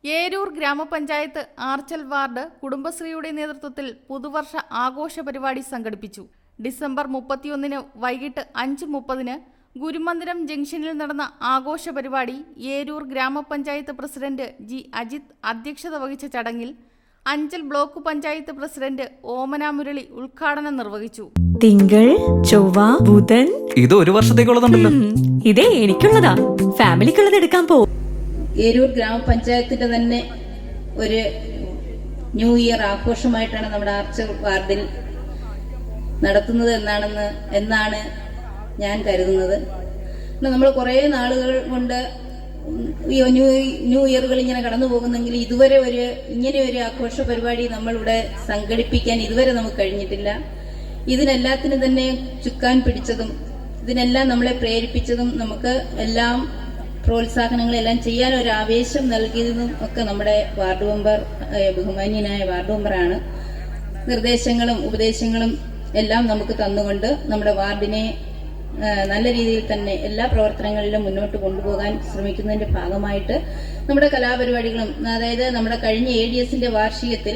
ഏരൂർ ഗ്രാമപഞ്ചായത്ത് ആർച്ചൽ വാർഡ് കുടുംബശ്രീയുടെ നേതൃത്വത്തിൽ പുതുവർഷ ആഘോഷ പരിപാടി സംഘടിപ്പിച്ചു. ഡിസംബർ 31 വൈകിട്ട് 5:30 ഗുരുമന്ദിരം ജംഗ്ഷനിൽ നടന്ന ആഘോഷ പരിപാടി ഏരൂർ ഗ്രാമപഞ്ചായത്ത് പ്രസിഡന്റ് ജി അജിത് അധ്യക്ഷത വഹിച്ച ചടങ്ങിൽ അഞ്ചൽ ബ്ലോക്ക് പഞ്ചായത്ത് പ്രസിഡന്റ് ഓമന മുരളി ഉദ്ഘാടനം നിർവഹിച്ചു. തിങ്കൾ, ചൊവ്വ, ബുധൻ. ഇത് ഒരു വർഷത്തേക്കുള്ളതുണ്ടല്ലോ. ഇതേ എനിക്കുള്ളതാ. ഫാമിലിക്കുള്ളത് എടുക്കാൻ പോ. ഏരൂർ ഗ്രാമപഞ്ചായത്തിന്റെ തന്നെ ഒരു ന്യൂ ഇയർ ആഘോഷമായിട്ടാണ് നമ്മുടെ ആർച്ചൽ വാർഡിൽ നടത്തുന്നത് എന്നാണ് ഞാൻ കരുതുന്നത്. നമ്മൾ കുറേ നാളുകൾ കൊണ്ട് ന്യൂ ഇയറുകൾ ഇങ്ങനെ കടന്നു പോകുന്നെങ്കിൽ ഇതുവരെ ഇങ്ങനെ ഒരു ആഘോഷ പരിപാടി നമ്മളിവിടെ സംഘടിപ്പിക്കാൻ ഇതുവരെ നമുക്ക് കഴിഞ്ഞിട്ടില്ല. ഇതിനെല്ലാത്തിനും തന്നെ ചുക്കാൻ പിടിച്ചതും ഇതിനെല്ലാം നമ്മളെ പ്രേരിപ്പിച്ചതും നമുക്ക് എല്ലാം പ്രോത്സാഹനങ്ങളെല്ലാം ചെയ്യാൻ ഒരു ആവേശം നൽകിയതും ഒക്കെ നമ്മുടെ വാർഡ് മെമ്പർ, ബഹുമാന്യനായ വാർഡ് മെമ്പറാണ്. നിർദ്ദേശങ്ങളും ഉപദേശങ്ങളും എല്ലാം നമുക്ക് തന്നുകൊണ്ട് നമ്മുടെ വാർഡിനെ നല്ല രീതിയിൽ തന്നെ എല്ലാ പ്രവർത്തനങ്ങളിലും മുന്നോട്ട് കൊണ്ടുപോകാൻ ശ്രമിക്കുന്നതിന്റെ ഭാഗമായിട്ട് നമ്മുടെ കലാപരിപാടികളും, അതായത് നമ്മുടെ കഴിഞ്ഞ ADS വാർഷികത്തിൽ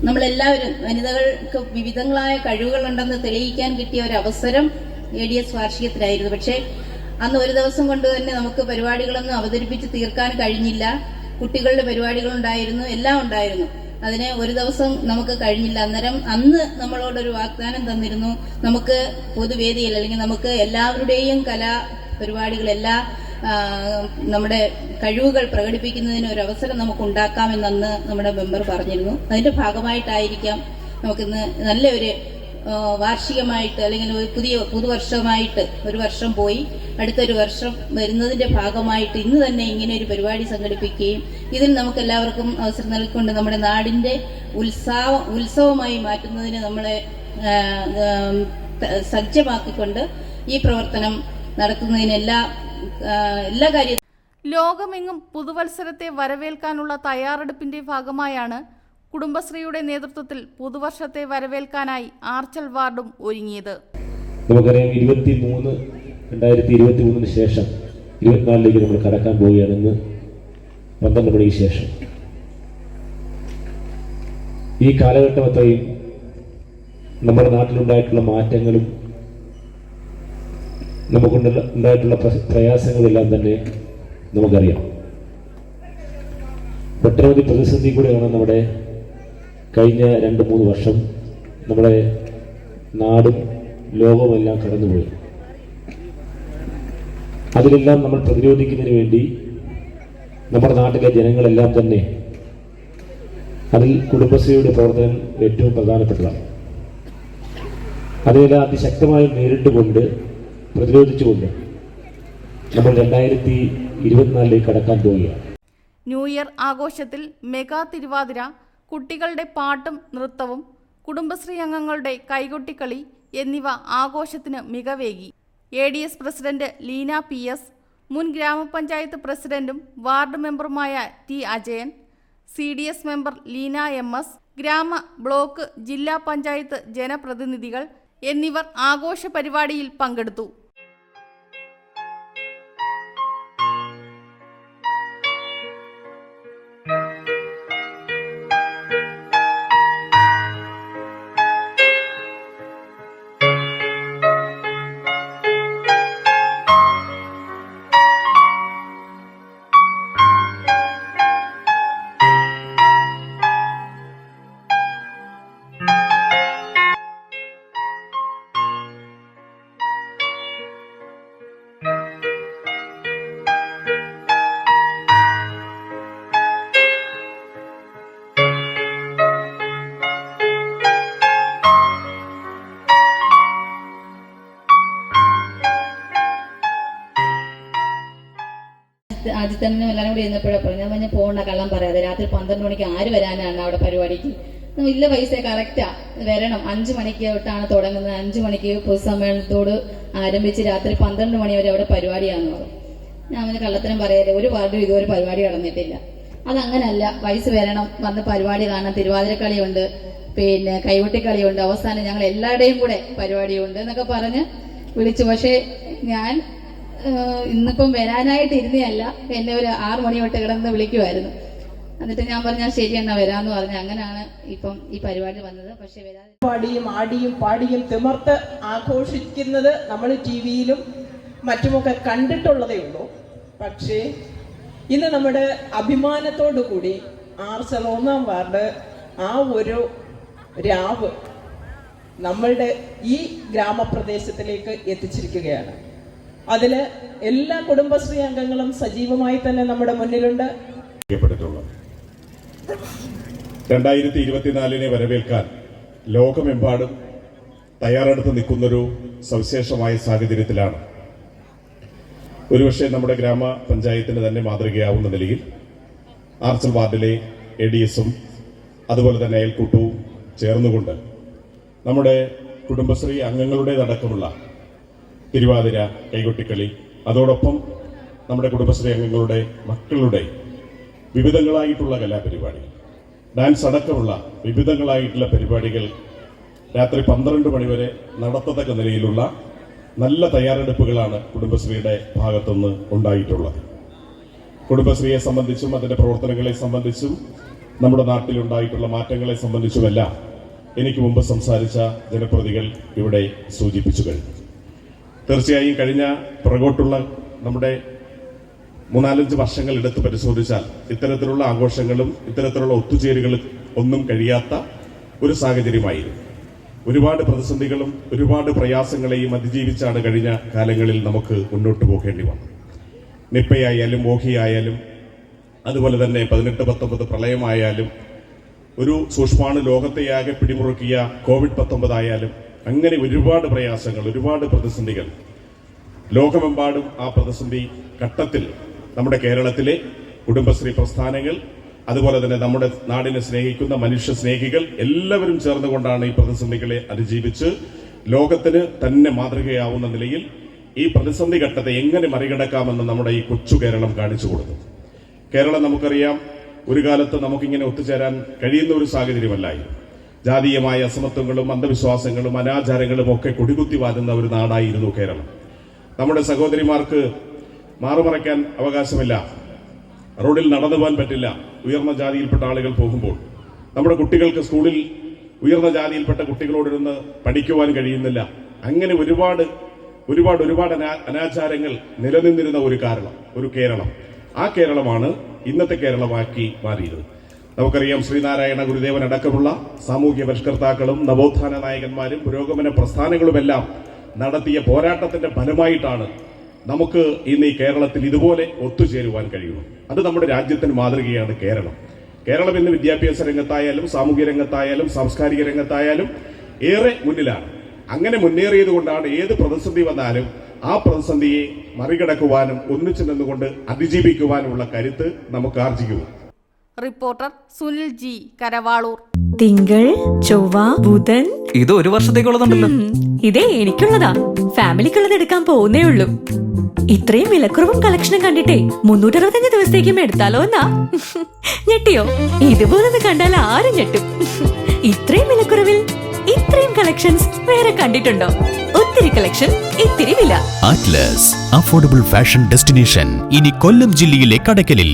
നമ്മളെല്ലാവരും വനിതകൾക്ക് വിവിധങ്ങളായ കഴിവുകളുണ്ടെന്ന് തെളിയിക്കാൻ കിട്ടിയ ഒരു അവസരം ADS വാർഷികത്തിലായിരുന്നു. പക്ഷേ അന്ന് ഒരു ദിവസം കൊണ്ട് തന്നെ നമുക്ക് പരിപാടികളൊന്നും അവതരിപ്പിച്ച് തീർക്കാൻ കഴിഞ്ഞില്ല. കുട്ടികളുടെ പരിപാടികളുണ്ടായിരുന്നു, എല്ലാം ഉണ്ടായിരുന്നു. അതിന് ഒരു ദിവസം നമുക്ക് കഴിഞ്ഞില്ല. അന്ന് നമ്മളോടൊരു വാഗ്ദാനം തന്നിരുന്നു, നമുക്ക് പൊതുവേദിയിൽ അല്ലെങ്കിൽ നമുക്ക് എല്ലാവരുടെയും കലാപരിപാടികൾ, നമ്മുടെ കഴിവുകൾ പ്രകടിപ്പിക്കുന്നതിന് ഒരു അവസരം നമുക്ക് ഉണ്ടാക്കാമെന്ന് നമ്മുടെ മെമ്പർ പറഞ്ഞിരുന്നു. അതിന്റെ ഭാഗമായിട്ടായിരിക്കാം നമുക്കിന്ന് നല്ലൊരു വാർഷികമായിട്ട് അല്ലെങ്കിൽ ഒരു പുതുവർഷമായിട്ട് ഒരു വർഷം പോയി അടുത്തൊരു വർഷം വരുന്നതിന്റെ ഭാഗമായിട്ട് ഇന്ന് തന്നെ ഇങ്ങനെ ഒരു പരിപാടി സംഘടിപ്പിക്കുകയും ഇതിൽ നമുക്ക് എല്ലാവർക്കും അവസരം നൽകിക്കൊണ്ട് നമ്മുടെ നാടിന്റെ ഉത്സവമായി മാറ്റുന്നതിന് നമ്മളെ സജ്ജമാക്കിക്കൊണ്ട് ഈ പ്രവർത്തനം നടത്തുന്നതിന് എല്ലാ കാര്യവും. ലോകമെങ്ങും പുതുവത്സരത്തെ വരവേൽക്കാനുള്ള തയ്യാറെടുപ്പിന്റെ ഭാഗമായാണ് കുടുംബശ്രീയുടെ നേതൃത്വത്തിൽ പുതുവർഷത്തെ വരവേൽക്കാനായി ആർച്ചൽ വാർഡും ഒരുങ്ങിയത്. നമുക്കറിയാം 2023 ശേഷം 24 നമ്മൾ കടക്കാൻ പോവുകയാണെന്ന്. 12 മണിക്ക് ശേഷം ഈ കാലഘട്ടം അത്രയും നമ്മുടെ നാട്ടിലുണ്ടായിട്ടുള്ള മാറ്റങ്ങളും നമുക്കുണ്ടായിട്ടുള്ള പ്രയാസങ്ങളെല്ലാം തന്നെ നമുക്കറിയാം. ഒട്ടനവധി പ്രതിസന്ധി കൂടെയാണ് നമ്മുടെ കഴിഞ്ഞ 2-3 വർഷം നമ്മുടെ നാടും ലോകവുമെല്ലാം കടന്നുപോയി. അതിലെല്ലാം നമ്മൾ പ്രതിരോധിക്കുന്നതിന് വേണ്ടി നമ്മുടെ നാട്ടിലെ ജനങ്ങളെല്ലാം തന്നെ അതിൽ കുടുംബശ്രീയുടെ പ്രവർത്തനം ഏറ്റവും പ്രധാനപ്പെട്ടതാണ്. അതിനെല്ലാം അതിശക്തമായി നേരിട്ടുകൊണ്ട് പ്രതിരോധിച്ചുകൊണ്ട് നമ്മൾ 2024 കടക്കാൻ പോവുകയാണ്. ന്യൂ ഇയർ ആഘോഷത്തിൽ മെഗാ തിരുവാതിര, കുട്ടികളുടെ പാട്ടും നൃത്തവും, കുടുംബശ്രീ അംഗങ്ങളുടെ കൈകൊട്ടിക്കളി എന്നിവ ആഘോഷത്തിന് മികവേകി. ADS പ്രസിഡന്റ് ലീന PS, മുൻ ഗ്രാമപഞ്ചായത്ത് പ്രസിഡന്റും വാർഡ് മെമ്പറുമായ T Ajayan, CDS member Leena MS, ഗ്രാമ, ബ്ലോക്ക്, ജില്ലാ പഞ്ചായത്ത് ജനപ്രതിനിധികൾ എന്നിവർ ആഘോഷ പരിപാടിയിൽ പങ്കെടുത്തു. ആദ്യം തന്നെ എല്ലാവരും കൂടി ഇരുന്നപ്പോഴാണ് പറഞ്ഞ പോകണ്ട, കള്ളം പറയാതെ രാത്രി 12 മണിക്ക് ആര് വരാനാണ് അവിടെ പരിപാടിക്ക്? ഇല്ല, പൈസ കറക്റ്റാ വരണം. 5 മണിക്ക് തൊട്ടാണ് തുടങ്ങുന്നത്. 5 മണിക്ക് പൊതുസമ്മേളനത്തോട് ആരംഭിച്ച് രാത്രി 12 മണി വരെ അവിടെ പരിപാടിയാണെന്ന് പറഞ്ഞു. ഞാൻ കള്ളത്തരം പറയാതെ ഒരു വാർഡിലും ഇതുവരെ പരിപാടി നടന്നിട്ടില്ല. അതങ്ങനല്ല, പൈസ വരണം, വന്ന് പരിപാടി കാണാൻ. തിരുവാതിരക്കളിയുണ്ട്, പിന്നെ കൈകൊട്ടിക്കളിയുണ്ട്, അവസാനം ഞങ്ങൾ എല്ലാവരുടെയും കൂടെ പരിപാടിയുണ്ട് എന്നൊക്കെ പറഞ്ഞ് വിളിച്ചു. പക്ഷേ ഞാൻ ഇന്നിപ്പം വരാനായിട്ട് ഇരുന്നതല്ല, എന്നെ ഒരു 6 മണി തൊട്ട് കിടന്ന് വിളിക്കുമായിരുന്നു. എന്നിട്ട് ഞാൻ പറഞ്ഞാൽ ശരി എന്നാ വരാമെന്ന് പറഞ്ഞു. അങ്ങനെയാണ് ഇപ്പം ഈ പരിപാടി വന്നത്. പക്ഷെ വരാതെ പാടിയും ആടിയും പാടിയും തിമർത്ത് ആഘോഷിക്കുന്നത് നമ്മൾ TV-യിലും മറ്റുമൊക്കെ കണ്ടിട്ടുള്ളതേ ഉള്ളൂ. പക്ഷേ ഇന്ന് നമ്മുടെ അഭിമാനത്തോടു കൂടി ആർച്ചൽ 1-ാം വാർഡ് ആ ഒരു രാവ് നമ്മളുടെ ഈ ഗ്രാമപ്രദേശത്തിലേക്ക് എത്തിച്ചിരിക്കുകയാണ്. അതിൽ എല്ലാ കുടുംബശ്രീ അംഗങ്ങളും സജീവമായി തന്നെ നമ്മുടെ മുന്നിലുണ്ട്. 2024 വരവേൽക്കാൻ ലോകമെമ്പാടും തയ്യാറെടുത്ത് നിൽക്കുന്നൊരു സവിശേഷമായ സാഹചര്യത്തിലാണ് ഒരുപക്ഷെ നമ്മുടെ ഗ്രാമപഞ്ചായത്തിന് തന്നെ മാതൃകയാവുന്ന നിലയിൽ ആർച്ചൽ വാർഡിലെ ADS-ഉം അതുപോലെ തന്നെ അയൽക്കൂട്ടവും ചേർന്നുകൊണ്ട് നമ്മുടെ കുടുംബശ്രീ അംഗങ്ങളുടേതടക്കമുള്ള തിരുവാതിര, കൈകൊട്ടിക്കളി, അതോടൊപ്പം നമ്മുടെ കുടുംബശ്രീ അംഗങ്ങളുടെ മക്കളുടെ വിവിധങ്ങളായിട്ടുള്ള കലാപരിപാടികൾ, ഡാൻസ് അടക്കമുള്ള വിവിധങ്ങളായിട്ടുള്ള പരിപാടികൾ രാത്രി 12 മണിവരെ നടത്തത്തക്ക നിലയിലുള്ള നല്ല തയ്യാറെടുപ്പുകളാണ് കുടുംബശ്രീയുടെ ഭാഗത്തുനിന്ന് ഉണ്ടായിട്ടുള്ളത്. കുടുംബശ്രീയെ സംബന്ധിച്ചും അതിന്റെ പ്രവർത്തനങ്ങളെ സംബന്ധിച്ചും നമ്മുടെ നാട്ടിലുണ്ടായിട്ടുള്ള മാറ്റങ്ങളെ സംബന്ധിച്ചുമെല്ലാം എനിക്ക് മുമ്പ് സംസാരിച്ച ജനപ്രതികൾ ഇവിടെ സൂചിപ്പിച്ചു കഴിഞ്ഞു. തീർച്ചയായും കഴിഞ്ഞ പുറകോട്ടുള്ള നമ്മുടെ 3-4 വർഷങ്ങൾ എടുത്ത് പരിശോധിച്ചാൽ ഇത്തരത്തിലുള്ള ആഘോഷങ്ങളും ഇത്തരത്തിലുള്ള ഒത്തുചേരുകളും ഒന്നും കഴിയാത്ത ഒരു സാഹചര്യമായിരുന്നു. ഒരുപാട് പ്രതിസന്ധികളും ഒരുപാട് പ്രയാസങ്ങളെയും അതിജീവിച്ചാണ് കഴിഞ്ഞ കാലങ്ങളിൽ നമുക്ക് മുന്നോട്ട് പോകേണ്ടി വന്നത്. നിപ്പയായാലും മോഹിയായാലും അതുപോലെ തന്നെ 18-19 പ്രളയമായാലും ഒരു സൂക്ഷ്മാണു ലോകത്തെയാകെ പിടിമുറുക്കിയ COVID-19 ആയാലും അങ്ങനെ ഒരുപാട് പ്രയാസങ്ങൾ, ഒരുപാട് പ്രതിസന്ധികൾ ലോകമെമ്പാടും ആ പ്രതിസന്ധി ഘട്ടത്തിൽ നമ്മുടെ കേരളത്തിലെ കുടുംബശ്രീ പ്രസ്ഥാനങ്ങൾ അതുപോലെ തന്നെ നമ്മുടെ നാടിനെ സ്നേഹിക്കുന്ന മനുഷ്യ സ്നേഹികൾ എല്ലാവരും ചേർന്നുകൊണ്ടാണ് ഈ പ്രതിസന്ധികളെ അതിജീവിച്ച് ലോകത്തിന് തന്നെ മാതൃകയാവുന്ന നിലയിൽ ഈ പ്രതിസന്ധി ഘട്ടത്തെ എങ്ങനെ മറികടക്കാമെന്ന് നമ്മുടെ ഈ കൊച്ചു കേരളം കാണിച്ചു കൊടുത്തു. കേരളം നമുക്കറിയാം, ഒരു കാലത്ത് നമുക്കിങ്ങനെ ഒത്തുചേരാൻ കഴിയുന്ന ഒരു സാഹചര്യമല്ലായിരുന്നു. ജാതീയമായ അസമത്വങ്ങളും അന്ധവിശ്വാസങ്ങളും അനാചാരങ്ങളും ഒക്കെ കൊടികുത്തി വാരുന്ന ഒരു നാടായിരുന്നു കേരളം. നമ്മുടെ സഹോദരിമാർക്ക് മാറുമറയ്ക്കാൻ അവകാശമില്ല, റോഡിൽ നടന്നു പോകാൻ പറ്റില്ല ഉയർന്ന ജാതിയിൽപ്പെട്ട ആളുകൾ പോകുമ്പോൾ. നമ്മുടെ കുട്ടികൾക്ക് സ്കൂളിൽ ഉയർന്ന ജാതിയിൽപ്പെട്ട കുട്ടികളോടിരുന്ന് പഠിക്കുവാൻ കഴിയുന്നില്ല. അങ്ങനെ ഒരുപാട് ഒരുപാട് ഒരുപാട് അനാചാരങ്ങൾ നിലനിന്നിരുന്ന ഒരു കേരളം. ആ കേരളമാണ് ഇന്നത്തെ കേരളമാക്കി മാറിയത്. നമുക്കറിയാം, ശ്രീനാരായണ ഗുരുദേവൻ അടക്കമുള്ള സാമൂഹ്യ പരിഷ്കർത്താക്കളും നവോത്ഥാന നായകന്മാരും പുരോഗമന പ്രസ്ഥാനങ്ങളുമെല്ലാം നടത്തിയ പോരാട്ടത്തിന്റെ ഫലമായിട്ടാണ് നമുക്ക് ഇന്ന് ഈ കേരളത്തിൽ ഇതുപോലെ ഒത്തുചേരുവാൻ കഴിയുന്നു. അത് നമ്മുടെ രാജ്യത്തിന് മാതൃകയാണ് കേരളം. കേരളം ഇന്ന് വിദ്യാഭ്യാസ രംഗത്തായാലും സാമൂഹ്യ രംഗത്തായാലും സാംസ്കാരിക രംഗത്തായാലും ഏറെ മുന്നിലാണ്. അങ്ങനെ മുന്നേറിയത് കൊണ്ടാണ് ഏത് പ്രതിസന്ധി വന്നാലും ആ പ്രതിസന്ധിയെ മറികടക്കുവാനും ഒന്നിച്ചു നിന്നുകൊണ്ട് അതിജീവിക്കുവാനുമുള്ള കരുത്ത് നമുക്ക് ആർജിക്കുന്നു. Reporter Sunil G, Karavaloor. തിങ്കൾ, ചൊവ്വ, ബുധൻ. ഇത് 1 വർഷത്തേക്കുള്ളതുണ്ടല്ലോ. ഇതേ എനിക്കുള്ളതാ. ഫാമിലിക്കുള്ളത് എടുക്കാൻ പോകുന്നേ ഉള്ളൂ. ഇത്രയും വിലക്കുറവും കളക്ഷനും കണ്ടിട്ടേ 365 ദിവസത്തേക്കും എടുത്താലോ എന്നാ. ഞെട്ടിയോ? ഇതുപോലൊന്ന് കണ്ടാൽ ആരും ഞെട്ടും. ഇത്രയും വിലക്കുറവിൽ ഇത്രയും കളക്ഷൻസ് വേറെ കണ്ടിട്ടുണ്ടോ? ഒത്തിരി കളക്ഷൻ, ഇത്തിരി വില. അറ്റ്ലസ് അഫോർഡബിൾ ഫാഷൻ ഡെസ്റ്റിനേഷൻ ഇനി കൊല്ലം ജില്ലയിലെ കടയ്ക്കലിൽ.